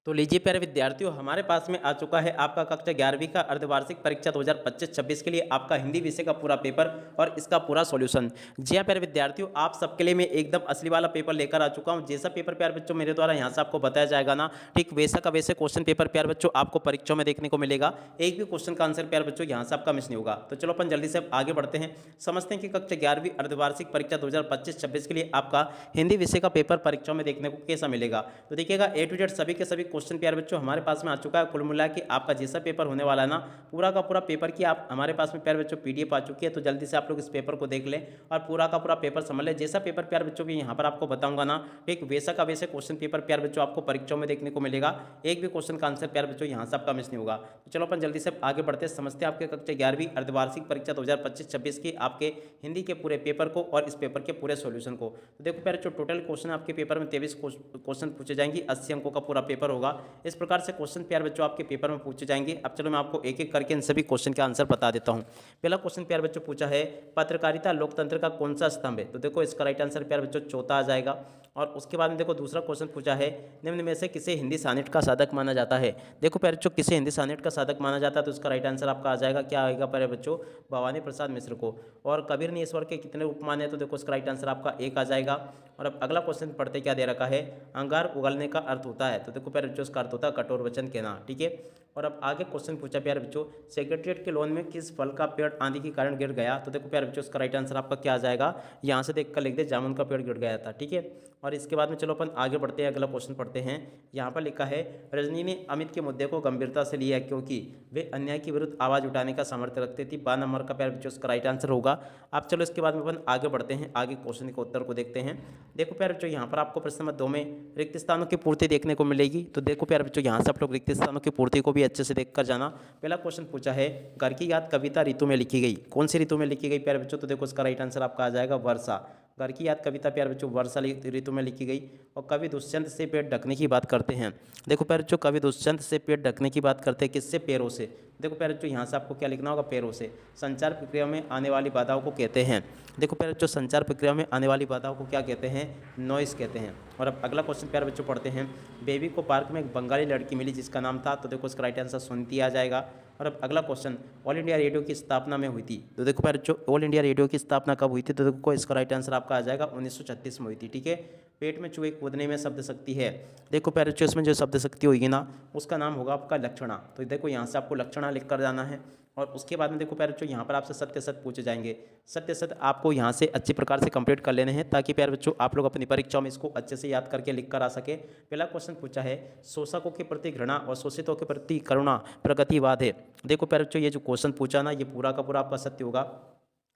तो लीजिए प्यारे विद्यार्थियों, हमारे पास में आ चुका है आपका कक्षा 11वीं का अर्धवार्षिक परीक्षा 2025-26 के लिए आपका हिंदी विषय का पूरा पेपर और इसका पूरा सॉल्यूशन। जी हाँ प्यारे विद्यार्थियों, आप सबके लिए मैं एकदम असली वाला पेपर लेकर आ चुका हूँ। जैसा पेपर प्यारे बच्चों मेरे द्वारा यहाँ से आपको बताया जाएगा ना, ठीक वैसा का वैसे क्वेश्चन पेपर प्यारे बच्चों आपको परीक्षाओं में देखने को मिलेगा। एक भी क्वेश्चन का आंसर प्यारे बच्चों यहाँ से आपका मिस नहीं होगा। तो चलो अपन जल्दी से अब आगे बढ़ते हैं, समझते हैं कि कक्षा 11वीं अर्धवार्षिक परीक्षा 2025-26 के लिए आपका हिंदी विषय का पेपर परीक्षाओं में देखने को कैसा मिलेगा। तो देखिएगा ए टू जेड सभी के सभी क्वेश्चन प्यारे बच्चों हमारे पास में आ चुका है। कुल मिला के आपका जैसा पेपर होने वाला है ना, पूरा का पूरा पेपर की आप हमारे पास में प्यारे बच्चों पीडीएफ आ चुकी है। तो जल्दी से आप लोग इस पेपर को देख लें और पूरा का पूरा पेपर समझ लें। जैसा पेपर प्यारे बच्चों भी यहाँ पर आपको बताऊंगा ना, एक वैसा का वैसे क्वेश्चन पेपर प्यारे बच्चों आपको परीक्षाओं में देखने को मिलेगा। एक भी क्वेश्चन का आंसर प्यारे बच्चों यहाँ से आपका मिस नहीं होगा। तो चलो अपन जल्दी से आगे बढ़ते हैं, समझते हैं आपके कक्षा 11वीं अर्धवार्षिक परीक्षा 2025-26 की आपके हिंदी के पूरे पेपर को और इस पेपर के पूरे सॉल्यूशन को। तो देखो प्यारे, जो टोटल क्वेश्चन आपके पेपर में 23 क्वेश्चन पूछे जाएंगे, 80 अंकों का पूरा पेपर होगा। इस प्रकार से क्वेश्चन प्यारे बच्चों आपके पेपर में पूछे जाएंगे। अब चलो मैं आपको एक एक करके इन सभी क्वेश्चन के आंसर बता देता हूं। पहला क्वेश्चन प्यारे बच्चों पूछा है, पत्रकारिता लोकतंत्र का कौन सा स्तंभ है। तो देखो इसका राइट आंसर प्यारे बच्चों चौथा आ जाएगा। और उसके बाद में देखो दूसरा क्वेश्चन पूछा है, निम्न में से किसे हिंदी सानेट का साधक माना जाता है। देखो प्यारे बच्चों, किसे हिंदी सानेट का साधक माना जाता है, तो इसका राइट आंसर आपका आ जाएगा, क्या आएगा प्यारे बच्चों, भवानी प्रसाद मिश्र को। और कबीर ने ईश्वर के कितने रूप माने, तो देखो इसका राइट आंसर आपका एक आ जाएगा। और अब अगला क्वेश्चन पढ़ते क्या दे रखा है, अंगार उगलने का अर्थ होता है। तो देखो प्यारे बच्चों, इसका अर्थ होता है कठोर वचन कहना। ठीक है। और अब आगे क्वेश्चन पूछा प्यारे बच्चों, सेक्रेटरीट के लोन में किस फल का पेड़ आंधी के कारण गिर गया। तो देखो प्यारे बच्चों, इसका राइट आंसर आपका क्या आ जाएगा, यहाँ से देखकर लिख दे, जामुन का पेड़ गिर गया था। ठीक है। और इसके बाद में चलो अपन आगे बढ़ते हैं, अगला क्वेश्चन पढ़ते हैं। यहाँ पर लिखा है, रजनी ने अमित के मुद्दे को गंभीरता से लिया क्योंकि वे अन्याय के विरुद्ध आवाज उठाने का सामर्थ्य रखती थी। 12 नंबर का प्यारे बच्चों इसका राइट आंसर होगा। अब चलो इसके बाद में अपन आगे बढ़ते हैं, आगे क्वेश्चन के उत्तर को देखते हैं। देखो प्यारे बच्चों, यहाँ पर आपको प्रश्न नंबर 2 में रिक्त स्थानों की पूर्ति देखने को मिलेगी। तो देखो प्यारे बच्चों, यहाँ से आप लोग रिक्त स्थानों की पूर्ति को भी अच्छे से देख कर जाना। पहला क्वेश्चन पूछा है, घर की याद कविता ऋतु में लिखी गई, कौन सी ऋतु में लिखी गई प्यारे बच्चों। तो देखो इसका राइट आंसर आपका आ जाएगा वर्षा। घर की याद कविता प्यारे बच्चों वर्षा ऋतु में लिखी गई। और कवि दुष्यंत से पेट ढकने की बात करते हैं। देखो प्यारे बच्चों, कवि दुष्यंत से पेट ढकने की बात करते हैं, किससे, पैरों से। देखो प्यारे बच्चों, यहाँ से आपको क्या लिखना होगा, पैरों से। संचार प्रक्रिया में आने वाली बाधाओं को कहते हैं। देखो प्यारे बच्चों, संचार प्रक्रिया में आने वाली बाधाओं को क्या कहते हैं, नॉइस कहते हैं। और अब अगला क्वेश्चन प्यारे बच्चों पढ़ते हैं, बेबी को पार्क में एक बंगाली लड़की मिली जिसका नाम था। तो देखो इसका राइट आंसर सुनती आ जाएगा। और अब अगला क्वेश्चन, ऑल इंडिया रेडियो की स्थापना में हुई थी। तो देखो प्यारे बच्चों, ऑल इंडिया रेडियो की स्थापना कब हुई थी। तो देखो इसका राइट आंसर आपका आ जाएगा 1936 में हुई थी। ठीक है। पेट में चूहे कूदने में शब्द शक्ति है। देखो प्यारे बच्चों, इसमें जो शब्द शक्ति होगी ना, उसका नाम होगा आपका लक्षणा। तो देखो यहाँ से आपको लक्षणा लिख कर जाना है। और उसके बाद में देखो प्यारे बच्चों, यहाँ पर आपसे सत्य सत्य पूछे जाएंगे। सत्य सत्य आपको यहाँ से अच्छी प्रकार से कंप्लीट कर लेने हैं, ताकि प्यारे बच्चों आप लोग अपनी परीक्षाओं में इसको अच्छे से याद करके लिख कर आ सके। पहला क्वेश्चन पूछा है, शोषकों के प्रति घृणा और शोषितों के प्रति करुणा प्रगतिवाद है। देखो प्यारे बच्चों, ये जो क्वेश्चन पूछा ना, ये पूरा का पूरा आपका सत्य होगा।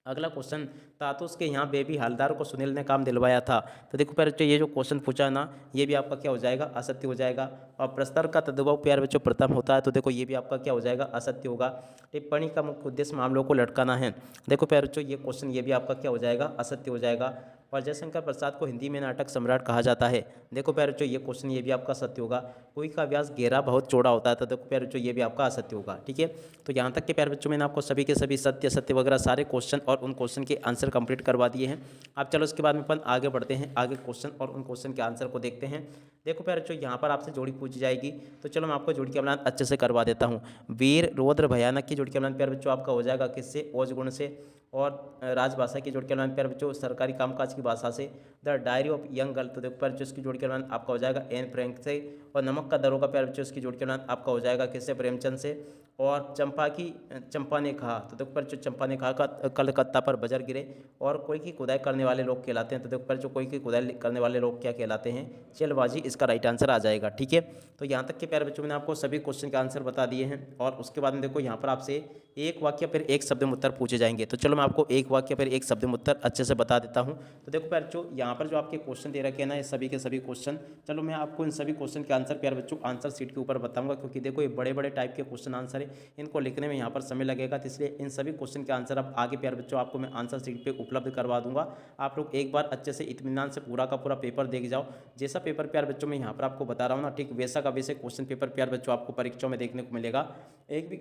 अगला क्वेश्चन, तातुस के यहाँ बेबी हालदार को सुनील ने काम दिलवाया था। तो देखो प्यारे बच्चों, ये जो क्वेश्चन पूछा ना, ये भी आपका क्या हो जाएगा, असत्य हो जाएगा। और प्रस्तर का तद्भव प्यारे बच्चों प्रथम होता है। तो देखो ये भी आपका क्या हो जाएगा, असत्य होगा। टिप्पणी का मुख्य उद्देश्य मामलों को लटकाना है। देखो प्यारे बच्चों, ये क्वेश्चन ये भी आपका क्या हो जाएगा, असत्य हो जाएगा। और जयशंकर प्रसाद को हिंदी में नाटक सम्राट कहा जाता है। देखो प्यारे बच्चों, ये क्वेश्चन ये भी आपका सत्य होगा। कोई का व्यास गहरा बहुत चौड़ा होता है। तो देखो प्यारे बच्चों, ये भी आपका असत्य होगा। ठीक है। तो यहाँ तक के प्यारे बच्चों, मैंने आपको सभी के सभी सत्य सत्य वगैरह सारे क्वेश्चन और उन क्वेश्चन के आंसर कंप्लीट करवा दिए हैं। अब चलो इसके बाद में अपन आगे बढ़ते हैं, आगे क्वेश्चन और उन क्वेश्चन के आंसर को देखते हैं। देखो प्यारे बच्चों, यहाँ पर आपसे जोड़ी पूछी जाएगी। तो चलो मैं आपको जोड़ी के अवलान अच्छे से करवा देता हूँ। वीर रौद्र भयानक की जोड़ी के अवलान प्यारे बच्चों आपका हो जाएगा किससे, ओज गुण से। और राजभाषा की जोड़ी के अवलान प्यारे बच्चों सरकारी कामकाज की भाषा से। The diary of young girl, तो देखो प्यारे बच्चों इसकी जोड़ी के अवलान आपका हो जाएगा एन फ्रैंक से। और नमक का दरोगा प्यारे बच्चों इसकी जोड़ी के अवलान आपका हो जाएगा किससे, प्रेमचंद से। और चंपा ने कहा, तो देखो प्यारे बच्चों चंपा ने कहा का कलकत्ता पर बजर गिरे। और कोई की खुदाई करने वाले लोग कहलाते हैं। तो देखो प्यारे बच्चों, कोई की खुदाई करने वाले लोग क्या कहलाते हैं, चलबाजी, इसका राइट आंसर आ जाएगा। ठीक है। तो यहाँ तक के प्यारे बच्चों, मैंने आपको सभी क्वेश्चन के आंसर बता दिए हैं। और उसके बाद में देखो यहाँ पर आपसे एक वाक्य फिर एक शब्द में उत्तर पूछे जाएंगे। तो चलो मैं आपको एक वाक्य फिर एक शब्द में उत्तर अच्छे से बता देता हूँ। तो देखो प्यारे बच्चों, यहाँ पर जो आपके क्वेश्चन दे रखे हैं ना, ये सभी के सभी क्वेश्चन, चलो मैं आपको इन सभी क्वेश्चन के आंसर प्यारे बच्चों आंसर शीट के ऊपर बताऊंगा। क्योंकि देखो ये बड़े बड़े टाइप के क्वेश्चन आंसर है, इनको लिखने में यहाँ पर समय लगेगा। तो इसलिए इन सभी क्वेश्चन के आंसर अब आगे प्यारे बच्चों आपको मैं आंसर शीट पर उपलब्ध करवा दूंगा। आप लोग एक बार अच्छे से इत्मीनान से पूरा का पूरा पेपर देख जाओ। जैसा पेपर प्यारे बच्चों मैं यहाँ पर आपको बता रहा हूँ ना, ठीक वैसा का वैसे क्वेश्चन पेपर प्यारे बच्चों आपको परीक्षाओं में देखने को मिलेगा। एक भी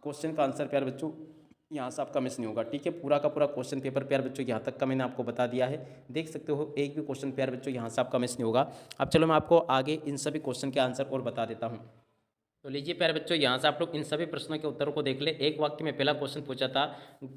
क्वेश्चन का आंसर प्यारे बच्चों यहाँ से आपका मिस नहीं होगा। ठीक है, पूरा का पूरा क्वेश्चन पेपर प्यार बच्चों यहाँ तक का मैंने आपको बता दिया है, देख सकते हो एक भी क्वेश्चन प्यार बच्चों यहाँ से आपका मिस नहीं होगा। अब चलो मैं आपको आगे इन सभी क्वेश्चन के आंसर और बता देता हूँ। तो लीजिए प्यारे बच्चों, यहाँ से आप लोग इन सभी प्रश्नों के उत्तरों को देख ले। एक वाक्य में पहला क्वेश्चन पूछा था,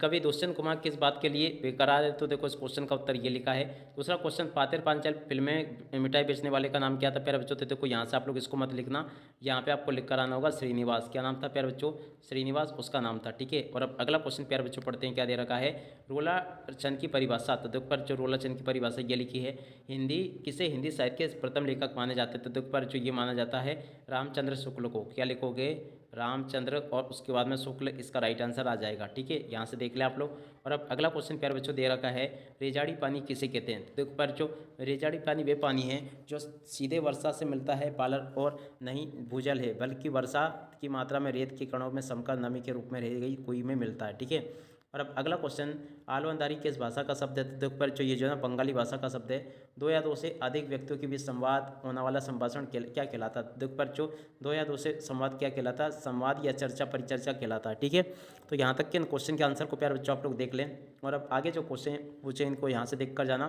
कवि दुष्यंत कुमार किस बात के लिए बेकरार है, तो देखो इस क्वेश्चन का उत्तर ये लिखा है। दूसरा क्वेश्चन, पातेर पांचाल फिल्में मिठाई बेचने वाले का नाम क्या था प्यारे बच्चों, तो देखो यहाँ से आप लोग इसको मत लिखना, यहाँ पे आपको लिख कर आना होगा श्रीनिवास। क्या नाम था प्यारे बच्चों, श्रीनिवास उसका नाम था। ठीक है, और अब अगला क्वेश्चन प्यारे बच्चों पढ़ते हैं, क्या दे रखा है, रोला चंद की परिभाषा। तो देखो पर जो रोला चंद की परिभाषा ये लिखी है, हिंदी किसे हिंदी साहित्य के प्रथम लेखक माने जाते हैं, तो देखो पर जो ये माना जाता है रामचंद्र शुक्ल को। क्या लिखोगे, रामचंद्र और उसके बाद में शुक्ल, इसका राइट आंसर आ जाएगा। ठीक है, यहाँ से देख ले आप लोग। और अब अगला क्वेश्चन प्यारे बच्चों दे रखा है, रेजाड़ी पानी किसे कहते हैं, तो देखो पर जो रेजाड़ी पानी वे पानी है जो सीधे वर्षा से मिलता है पालर और नहीं भूजल है, बल्कि वर्षा की मात्रा में रेत के कणों में समकर नमी के रूप में रह गई कुई में मिलता है। ठीक है, और अब अगला क्वेश्चन, आलो अंधारी किस भाषा का शब्द है, तो देखो पर जो ये जो है ना बंगाली भाषा का शब्द है। दो या दो से अधिक व्यक्तियों के बीच संवाद होने वाला संभाषण क्या कहलाता है, देखो पर जो दो या दो से संवाद क्या कहलाता है, संवाद या चर्चा परिचर्चा कहलाता है। ठीक है, तो यहाँ तक के क्वेश्चन के आंसर को प्यारे बच्चों आप लोग देख लें। और अब आगे जो क्वेश्चन पूछे इनको यहाँ से देख कर जाना।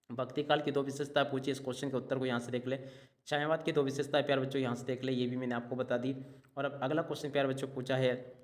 भक्ति काल की दो विशेषताएं पूछी, इस क्वेश्चन के उत्तर को यहाँ से देख ले। छायावाद की दो विशेषताएं प्यारे बच्चों यहाँ से देख ले, ये भी मैंने आपको बता दी। और अब अगला क्वेश्चन प्यारे बच्चों पूछा है,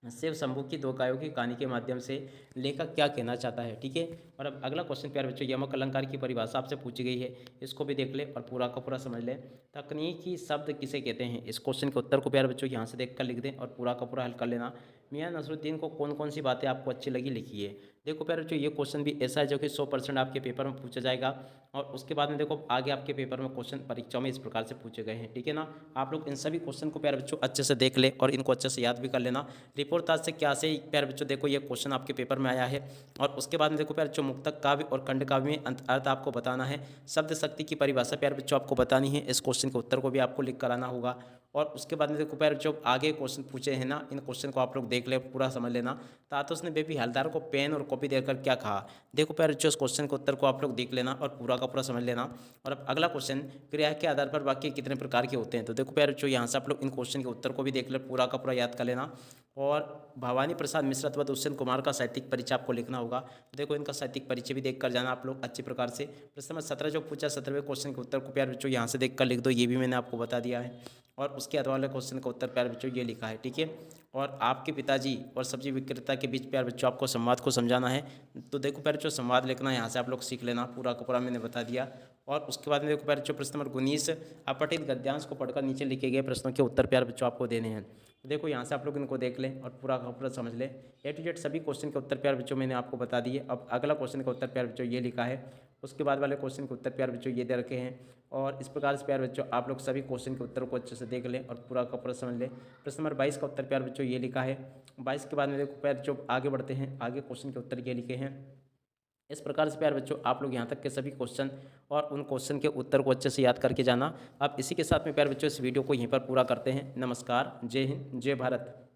शिव शंभू की दो गायों की कहानी के माध्यम से लेखक क्या कहना चाहता है। ठीक है, और अब अगला क्वेश्चन प्यारे बच्चों, यमक अलंकार की परिभाषा आपसे पूछी गई है, इसको भी देख ले और पूरा का पूरा समझ ले। तकनीकी शब्द किसे कहते हैं, इस क्वेश्चन के उत्तर को प्यारे बच्चों यहाँ से देख कर लिख दें और पूरा का पूरा हल कर लेना। मियां नसरुद्दीन को कौन कौन सी बातें आपको अच्छी लगी लिखिए। देखो प्यारे बच्चों, ये क्वेश्चन भी ऐसा है जो कि 100% आपके पेपर में पूछा जाएगा। और उसके बाद में देखो आगे आपके पेपर में क्वेश्चन परीक्षाओं में इस प्रकार से पूछे गए हैं। ठीक है ना, आप लोग इन सभी क्वेश्चन को प्यारे बच्चों अच्छे से देख ले और इनको अच्छे से याद भी कर लेना। रिपोर्ट आज से क्या से प्यारे बच्चों देखो ये क्वेश्चन आपके पेपर में आया है। और उसके बाद में देखो प्यारे बच्चों, मुक्तक काव्य और खंड काव्य में अर्थ आपको बताना है। शब्द शक्ति की परिभाषा प्यारे बच्चों आपको बतानी है, इस क्वेश्चन के उत्तर को भी आपको लिख कर आना होगा। और उसके बाद में देखो प्यारे बच्चों, आगे क्वेश्चन पूछे हैं ना, इन क्वेश्चन को आप लोग देख ले, पूरा समझ लेना। तातुस ने बेबी हलदार को पेन और कॉपी देकर क्या कहा, देखो प्यारे बच्चों इस क्वेश्चन के उत्तर को आप लोग देख लेना और पूरा का पूरा समझ लेना। और अब अगला क्वेश्चन, क्रिया के आधार पर वाक्य कितने प्रकार के होते हैं, तो देखो प्यारे बच्चों यहाँ से आप लोग इन क्वेश्चन के उत्तर को भी देख ले, पूरा का पूरा याद कर लेना। और भवानी प्रसाद मिश्र अथवा दुष्यंत कुमार का साहित्यिक परिचय आपको लिखना होगा, देखो इनका साहित्यिक परिचय भी देख कर जाना आप लोग अच्छी प्रकार से। प्रश्न नंबर 17 जो पूछा, 17वें क्वेश्चन के उत्तर को प्यारे बच्चों यहाँ से देख कर लिख दो, ये भी मैंने आपको बता दिया है। और उसके बाद वाले क्वेश्चन का उत्तर प्यारे बच्चों ये लिखा है। ठीक है, और आपके पिताजी और सब्जी विक्रेता के बीच प्यारे बच्चों आपको संवाद को समझाना है, तो देखो प्यारे बच्चों संवाद लिखना यहाँ से आप लोग सीख लेना, पूरा का पूरा मैंने बता दिया। और उसके बाद में देखो प्यारे बच्चों, प्रश्न नंबर 19, अपठित गद्यांश को पढ़कर नीचे लिखे गए प्रश्नों के उत्तर प्यारे बच्चों आपको देने हैं। तो देखो यहाँ से आप लोग इनको देख लें और पूरा का पूरा समझ लें। ए टू जेड सभी क्वेश्चन के उत्तर प्यारे बच्चों मैंने आपको बता दिए। अब अगला क्वेश्चन का उत्तर प्यारे बच्चों ये लिखा है, उसके बाद वाले क्वेश्चन के उत्तर प्यारे बच्चों ये दे रखे हैं। और इस प्रकार से प्यारे बच्चों आप लोग सभी क्वेश्चन के उत्तर को अच्छे से देख लें और पूरा का पूरा समझ लें। प्रश्न नंबर 22 का उत्तर प्यारे बच्चों ये लिखा है। 22 के बाद में देखो प्यारे बच्चों आगे बढ़ते हैं, आगे क्वेश्चन के उत्तर ये लिखे हैं। इस प्रकार से प्यारे बच्चों आप लोग यहाँ तक के सभी क्वेश्चन और उन क्वेश्चन के उत्तर को अच्छे से याद करके जाना। अब इसी के साथ में प्यारे बच्चों इस वीडियो को यहीं पर पूरा करते हैं। नमस्कार, जय हिंद, जय भारत।